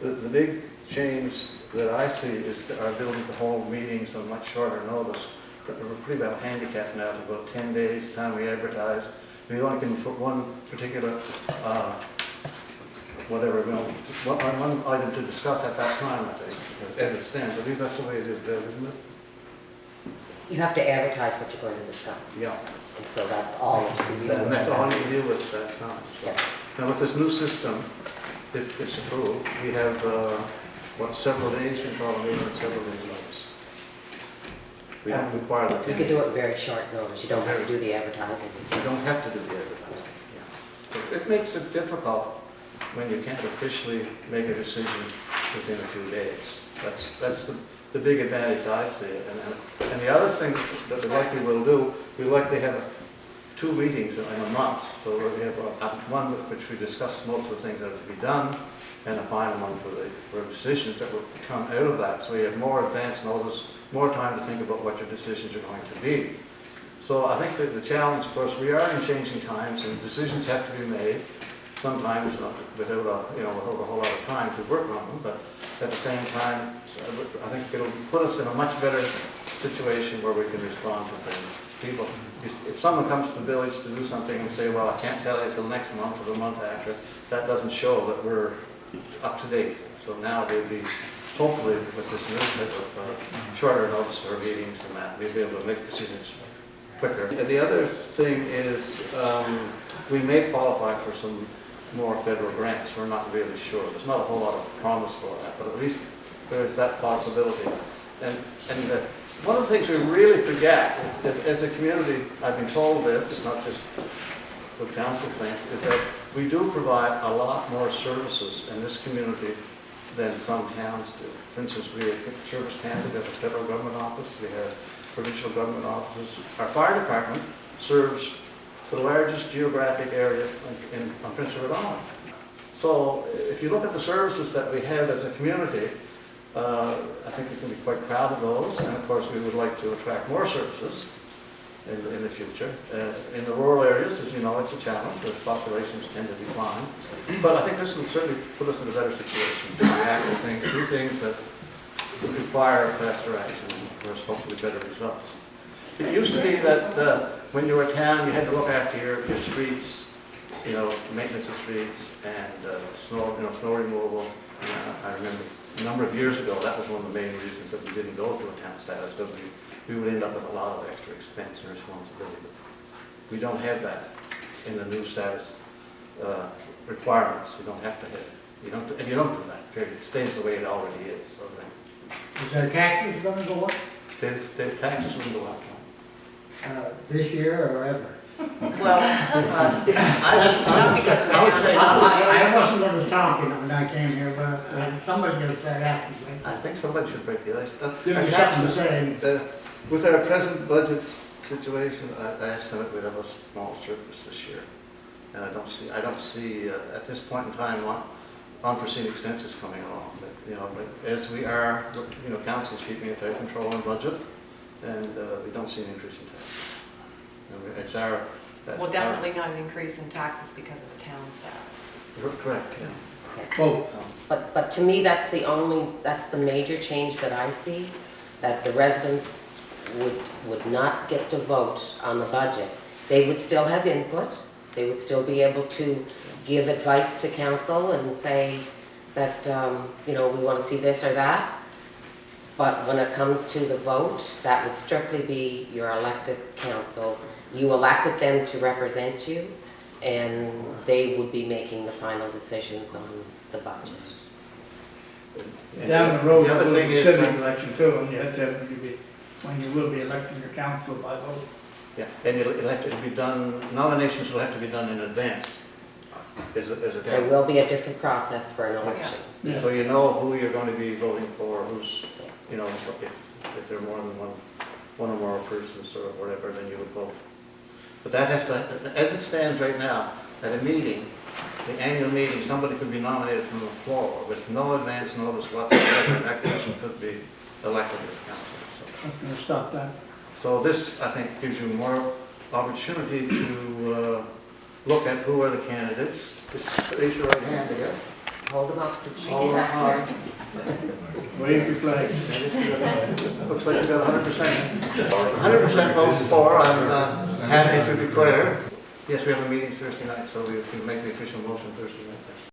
the big change that I see is our ability to hold meetings on much shorter notice. We're pretty well handicapped now to about 10 days, the time we advertise. We only can put one particular, whatever, one item to discuss at that time, I think, as it stands. I think that's the way it is there, isn't it? You have to advertise what you're going to discuss. Yeah. And so that's all that you do. And that's all you deal with at that time. So. Yeah. Now with this new system, if it's approved, we have, several days, you call a meeting, and several days notice. We don't require the 10 You could do days. it very short notice. You don't have to do the advertising. You don't have to do the advertising. Yeah. It makes it difficult when you can't officially make a decision within a few days. That's the big advantage I see. And the other thing that we likely will do, we likely have 2 meetings in a month. So we have one which we discuss most of the things that are to be done, and a final one for decisions that will come out of that. So you have more advance notice, more time to think about what your decisions are going to be. So I think that the challenge, of course, we are in changing times, and decisions have to be made. Sometimes without a whole lot of time to work on them, but at the same time, I think it'll put us in a much better situation where we can respond to things. People, if someone comes to the village to do something and say, well, I can't tell you till next month or the month after, that doesn't show that we're up to date. So now we'll be, hopefully, with this new type of shorter notice for meetings and that, we'll be able to make decisions quicker. And the other thing is, we may qualify for some more federal grants. We're not really sure. There's not a whole lot of promise for that, but at least there's that possibility. And one of the things we really forget is as a community, I've been told this, it's not just what council thinks, is that we do provide a lot more services in this community than some towns do. For instance, we have Service Canada, we have a federal government office, we have provincial government offices. Our fire department serves the largest geographic area on Prince Edward Island. So if you look at the services that we have as a community, I think we can be quite proud of those, and of course we would like to attract more services in the future. In the rural areas, as you know, it's a challenge, the populations tend to decline. But I think this will certainly put us in a better situation to react to things, do things that require faster action and of course hopefully better results. It used to be that when you were a town, you had to look after your streets, maintenance of streets and snow removal. I remember a number of years ago, that was one of the main reasons that we didn't go to a town status, because we would end up with a lot of extra expense and responsibility. We don't have that in the new status requirements. You don't have to have it. And you don't do that, period. It stays the way it already is. So Is their taxes going to go up? the taxes wouldn't go up. This year or ever? Well, I would say, I wasn't going to talk when I came here, but somebody just said after me. I think somebody should break the ice. Give Our me something to taxes, say. with our present budget situation, I estimate we'd have a small surplus this year. And I don't see at this point in time unforeseen expenses coming along. But as we are, council's keeping a tight control on budget, and we don't see an increase in taxes. Well, definitely not an increase in taxes because of the town status. Correct, yeah. Oh, but to me, that's the major change that I see, that the residents would not get to vote on the budget. They would still have input. They would still be able to give advice to council and say that, we want to see this or that. But when it comes to the vote, that would strictly be your elected council. You elected them to represent you, and they would be making the final decisions on the budget. down the road, The other there'll thing be is, civic election too, and you have to have, when you will be electing your council by vote. yeah, and it'll have to be done. Nominations will have to be done in advance. As a There town. will be a different process for an election. Yeah. So you know who you're going to be voting for, who's, if there are more than one or more persons or whatever, then you would vote. But that has to, as it stands right now, at a meeting, the annual meeting, somebody could be nominated from the floor with no advance notice whatsoever, and that person could be elected as council. I'm going to stop that. So this, I think, gives you more opportunity to look at who are the candidates. Just raise your right hand, I guess. Hold them up. She All did that. Wave your flag. Looks like you got 100% vote for. I'm happy to declare. Yes, we have a meeting Thursday night, so we can make the official motion Thursday night.